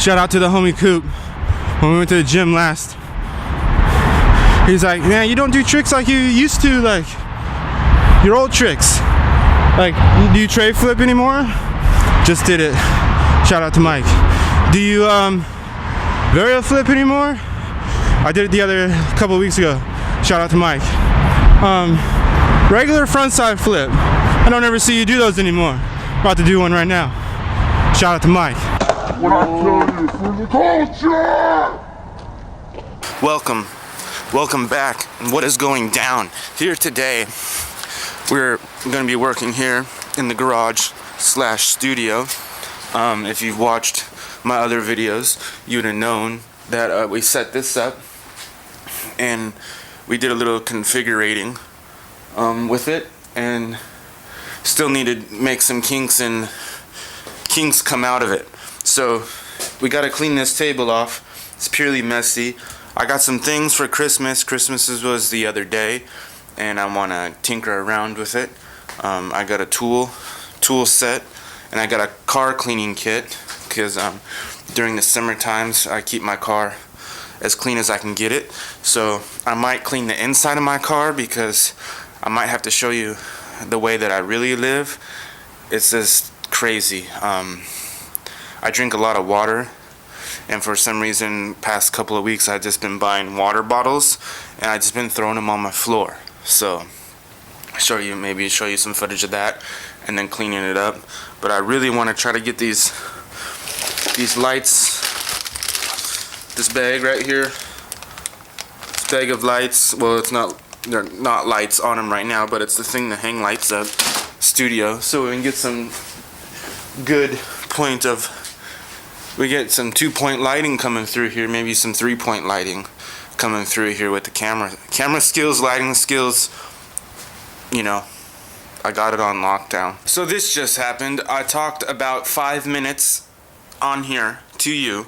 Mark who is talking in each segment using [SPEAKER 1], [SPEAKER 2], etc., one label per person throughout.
[SPEAKER 1] Shout out to the homie Coop when we went to the gym last. He's like, man, you don't do tricks like you used to, like your old tricks. Like, do you tray flip anymore? Just did it. Shout out to Mike. Do you varial flip anymore? I did it the other couple of weeks ago. Shout out to Mike. Regular frontside flip. I don't ever see you do those anymore. About to do one right now. Shout out to Mike.
[SPEAKER 2] What I tell you for the culture!
[SPEAKER 1] Welcome back. What is going down here today? We're going to be working here in the garage / studio. If you've watched my other videos, you would have known that we set this up and we did a little configurating with it, and still need to make some kinks come out of it. So we got to clean this table off. It's purely messy. I got some things for Christmas. Christmas was the other day, and I want to tinker around with it. I got a tool set, and I got a car cleaning kit because during the summer times I keep my car as clean as I can get it. So I might clean the inside of my car because I might have to show you the way that I really live. It's just crazy. I drink a lot of water, and for some reason past couple of weeks I've just been buying water bottles and I've just been throwing them on my floor. So maybe show you some footage of that and then cleaning it up. But I really want to try to get these lights, this bag right here, this bag of lights. Well, they're not lights on them right now, but it's the thing to hang lights up, studio, so we can get some good we get some 2-point lighting coming through here, maybe some 3-point lighting coming through here with the camera skills, lighting skills. You know, I got it on lockdown. So this just happened. I talked about 5 minutes on here to you,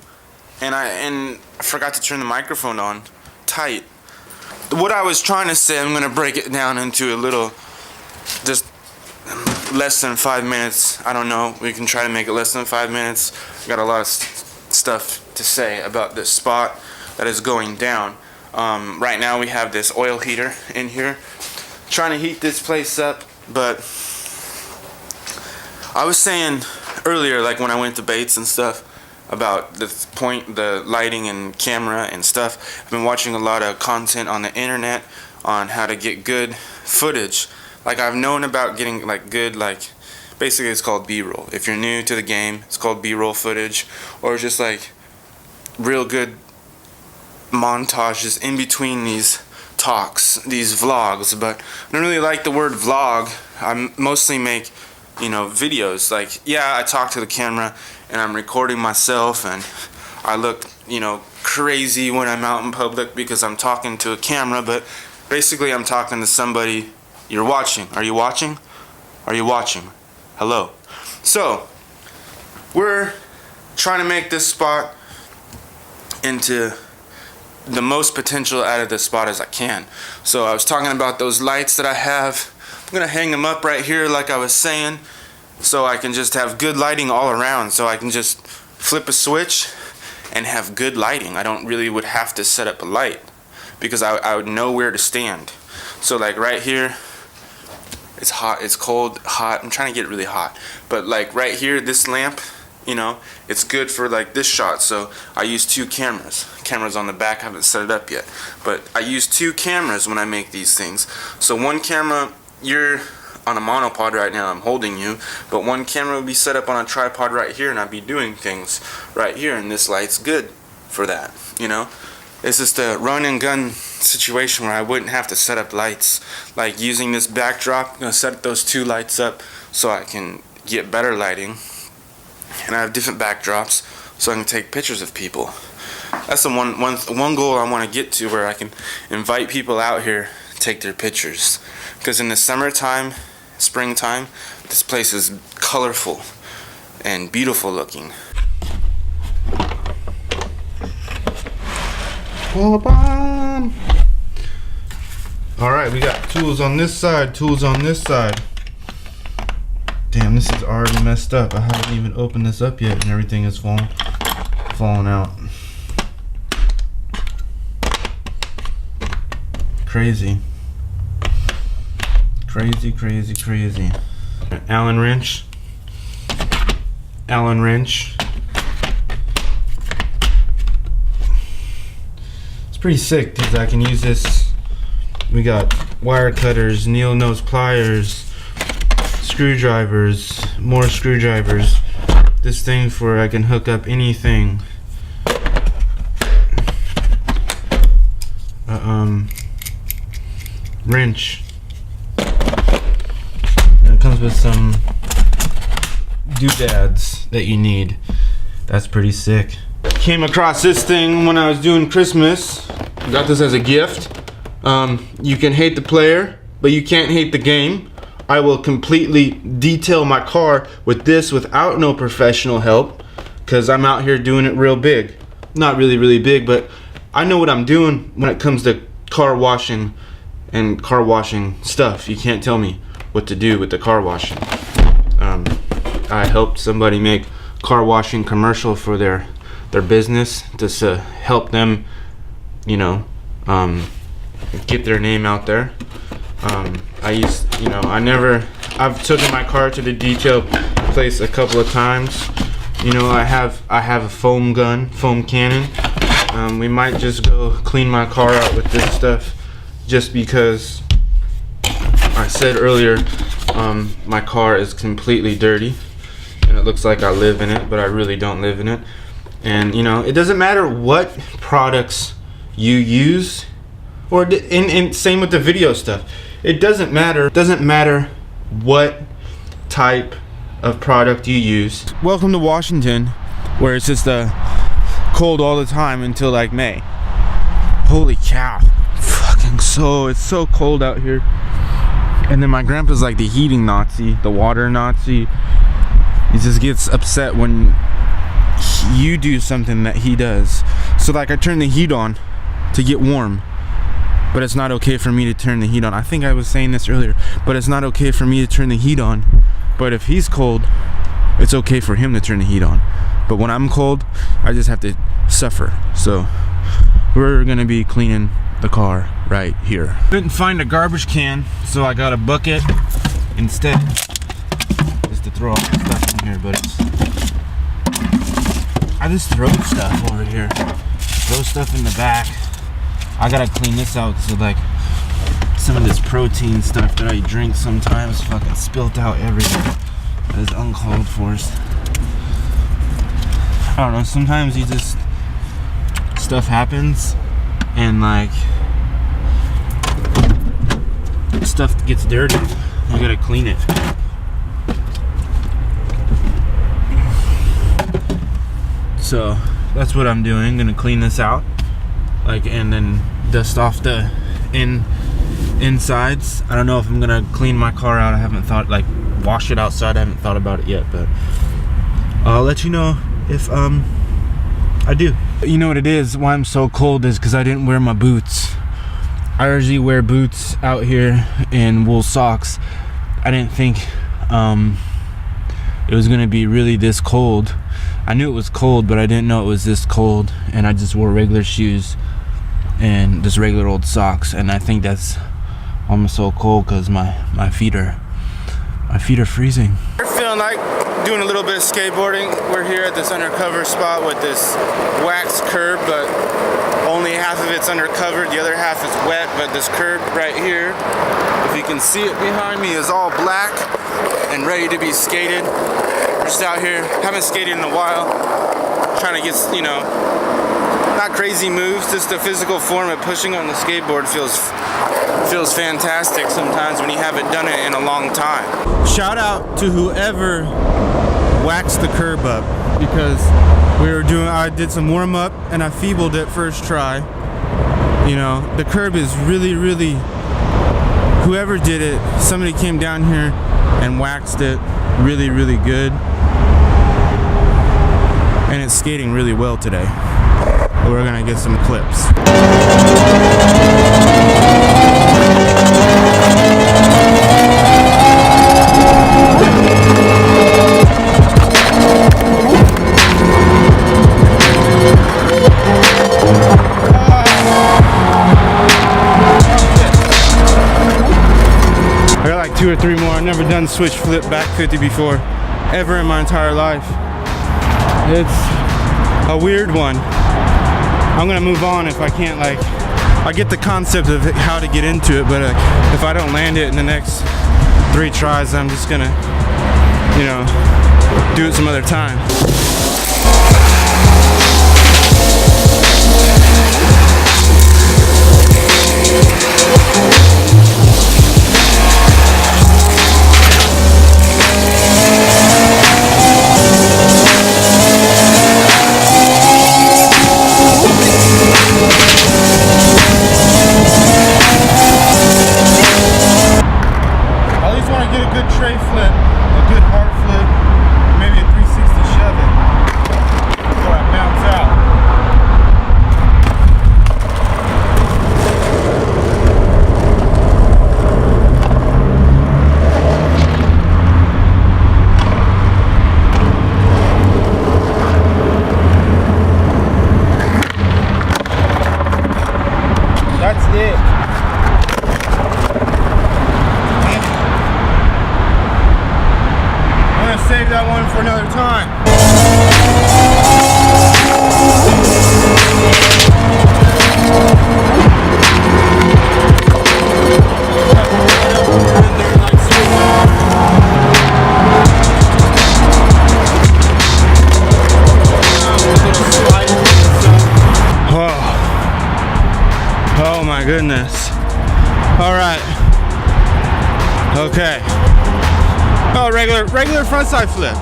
[SPEAKER 1] and I forgot to turn the microphone on tight. What I was trying to say, I'm going to break it down into a little, just less than 5 minutes. I don't know, we can try to make it less than 5 minutes. I got a lot of stuff to say about this spot that is going down. Right now we have this oil heater in here, trying to heat this place up. But I was saying earlier, like when I went to Bates and stuff, about the lighting and camera and stuff. I've been watching a lot of content on the internet on how to get good footage. Like, I've known about getting like good, like, basically it's called B-roll. If you're new to the game, it's called B-roll footage, or just like real good montages in between these talks, these vlogs. But I don't really like the word vlog. I mostly make, videos. Like, yeah, I talk to the camera and I'm recording myself, and I look, crazy when I'm out in public because I'm talking to a camera, but basically I'm talking to somebody. You're watching. Are you watching? Are you watching? Hello. So, we're trying to make this spot into the most potential out of this spot as I can. So I was talking about those lights that I have. I'm gonna hang them up right here like I was saying, so I can just have good lighting all around, so I can just flip a switch and have good lighting. I don't really would have to set up a light because I would know where to stand. So like right here, it's hot, it's cold, hot. I'm trying to get it really hot, but like right here, this lamp, it's good for like this shot. So I use 2 cameras on the back. I haven't set it up yet, but I use 2 cameras when I make these things. So one camera, you're on a monopod right now, I'm holding you, but one camera would be set up on a tripod right here, and I'd be doing things right here, and this light's good for that. It's just a run and gun situation where I wouldn't have to set up lights. Like using this backdrop, I'm gonna set those 2 lights up so I can get better lighting, and I have different backdrops so I can take pictures of people. That's the one goal I want to get to, where I can invite people out here, take their pictures. Because in the summertime, springtime, this place is colorful and beautiful looking. Alright, we got tools on this side, tools on this side. Damn, this is already messed up. I haven't even opened this up yet and everything is falling falling out. Crazy. Crazy, crazy, crazy. Allen wrench. Allen wrench. It's pretty sick because I can use this. We got wire cutters, needle nose pliers, screwdrivers, more screwdrivers. This thing for I can hook up anything. Wrench. And it comes with some doodads that you need. That's pretty sick. Came across this thing when I was doing Christmas. Got this as a gift. You can hate the player, but you can't hate the game. I will completely detail my car with this without no professional help, because I'm out here doing it real big. Not really big, but I know what I'm doing when it comes to car washing and car washing stuff. You can't tell me what to do with the car washing. I helped somebody make car washing commercial for their business just to help them, you know, get their name out there. I've taken my car to the detail place a couple of times. You know, I have a foam cannon. We might just go clean my car out with this stuff, just because I said earlier, my car is completely dirty and it looks like I live in it, but I really don't live in it. And you know, it doesn't matter what products you use, and same with the video stuff. It doesn't matter. It doesn't matter what type of product you use. Welcome to Washington, where it's just cold all the time until like May. Holy cow! It's so cold out here. And then my grandpa's like the heating Nazi, the water Nazi. He just gets upset when you do something that he does. So like I turn the heat on to get warm, but it's not okay for me to turn the heat on. I think I was saying this earlier, but it's not okay for me to turn the heat on. But if he's cold, it's okay for him to turn the heat on. But when I'm cold, I just have to suffer. So we're gonna be cleaning the car right here. Couldn't find a garbage can, so I got a bucket instead, just to throw all the stuff in here. But I just throw stuff over here, throw stuff in the back. I gotta clean this out, so like some of this protein stuff that I drink sometimes fucking spilt out everywhere. That is uncalled for. I don't know, sometimes you just, stuff happens and like stuff gets dirty. You gotta clean it. So that's what I'm doing. Gonna clean this out, like, and then dust off the insides. I don't know if I'm gonna clean my car out. I haven't thought, like, wash it outside. I haven't thought about it yet, but I'll let you know if I do. You know what it is, why I'm so cold is because I didn't wear my boots. I usually wear boots out here and wool socks. I didn't think it was gonna be really this cold. I knew it was cold, but I didn't know it was this cold, and I just wore regular shoes and just regular old socks, and I think that's why I'm so cold, because my feet are freezing. We're feeling like doing a little bit of skateboarding. We're here at this undercover spot with this waxed curb, but only half of it's undercover, the other half is wet. But this curb right here, if you can see it behind me, is all black and ready to be skated. We're just out here, haven't skated in a while, trying to get, you know, not crazy moves, just the physical form of pushing on the skateboard feels fantastic sometimes when you haven't done it in a long time. Shout out to whoever waxed the curb up, because I did some warm up and I feebled it first try. You know, the curb is really, whoever did it, somebody came down here and waxed it really, really good. And it's skating really well today. We're gonna get some clips.
[SPEAKER 3] or three more. I've never done switch flip back 50 before, ever in my entire life. It's a weird one. I'm gonna move on if I can't, like, I get the concept of how to get into it, but if I don't land it in the next 3 tries, I'm just gonna, you know, do it some other time. Tray flip, a good hard flip, maybe a 360 shove it before I bounce out. That's it. Save that one for another time. Oh my goodness. All right. Okay. Oh, regular frontside flip.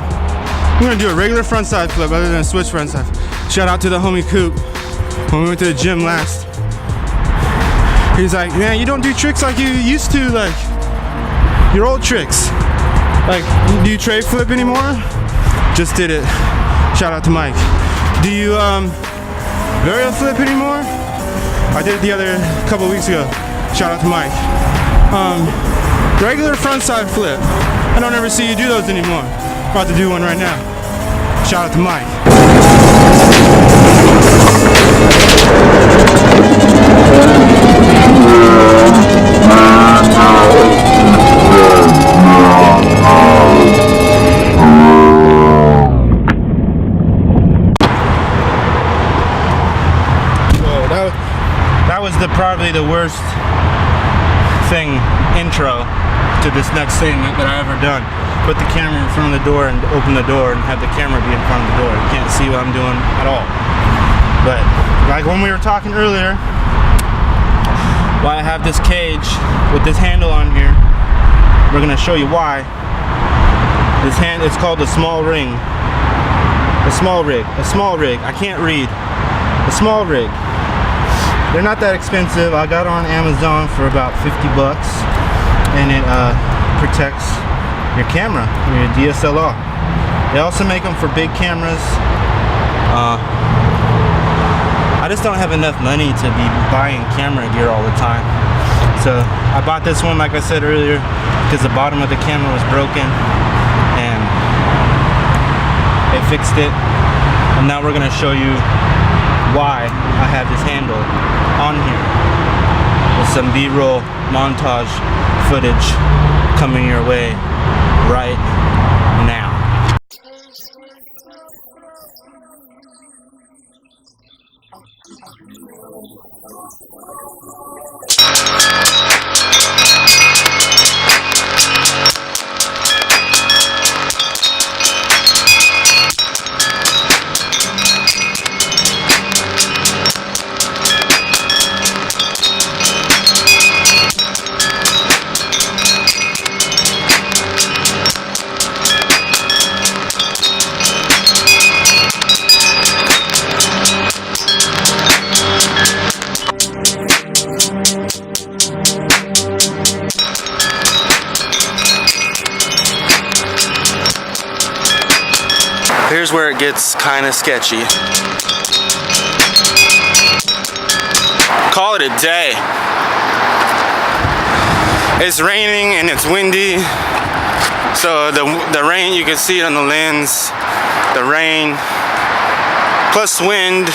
[SPEAKER 3] We're gonna do a regular frontside flip other than a switch frontside. Shout out to the homie Coop. When we went to the gym last, he's like, man, you don't do tricks like you used to, like your old tricks. Like, do you tray flip anymore? Just did it. Shout out to Mike. Do you varial flip anymore? I did it the other couple weeks ago. Shout out to Mike. Regular frontside flip. I don't ever see you do those anymore. About to do one right now. Shout out to Mike. Whoa, that was probably the worst intro to this next segment that I ever done. Put the camera in front of the door and open the door and have the camera be in front of the door. You can't see what I'm doing at all. But like when we were talking earlier, why I have this cage with this handle on here, we're gonna show you why. It's called a small ring. A small rig. I can't read. A small rig. They're not that expensive. I got on Amazon for about 50 bucks. And it protects your camera, your DSLR. They also make them for big cameras. I just don't have enough money to be buying camera gear all the time. So I bought this one, like I said earlier, because the bottom of the camera was broken and they fixed it. And now we're gonna show you why I have this handle on here with some B-roll montage footage coming your way right now. Here's where it gets kind of sketchy. Call it a day. It's raining and it's windy, so the rain, you can see it on the lens. The rain plus wind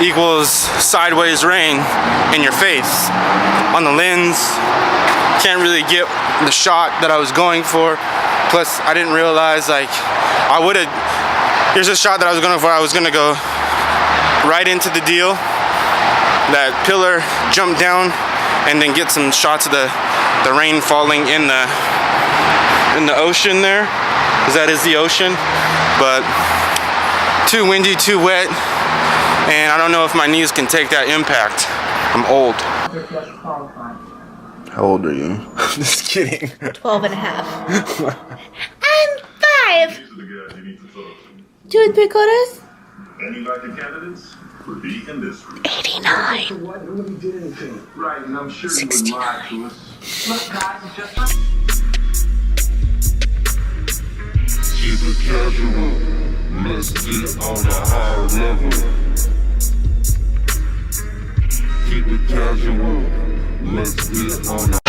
[SPEAKER 3] equals sideways rain in your face. On the lens,
[SPEAKER 1] can't really get the shot that I was going for. Plus, I didn't realize, like, I would have, here's a shot that I was going for. I was going to go right into the deal, that pillar, jump down, and then get some shots of the rain falling in the ocean there, because that is the ocean. But too windy, too wet, and I don't know if my knees can take that impact. I'm old. How old are you? Just kidding.
[SPEAKER 4] 12 and a half. I'm 5. 2 and 3 quarters.
[SPEAKER 5] Any likely candidates would be in this room.
[SPEAKER 4] 89.
[SPEAKER 5] Nobody did anything. Right, and I'm sure you would lie to us. Look, guys, it's just
[SPEAKER 2] Keep it casual. Let's get on the high level. Keep it casual. Let's get on the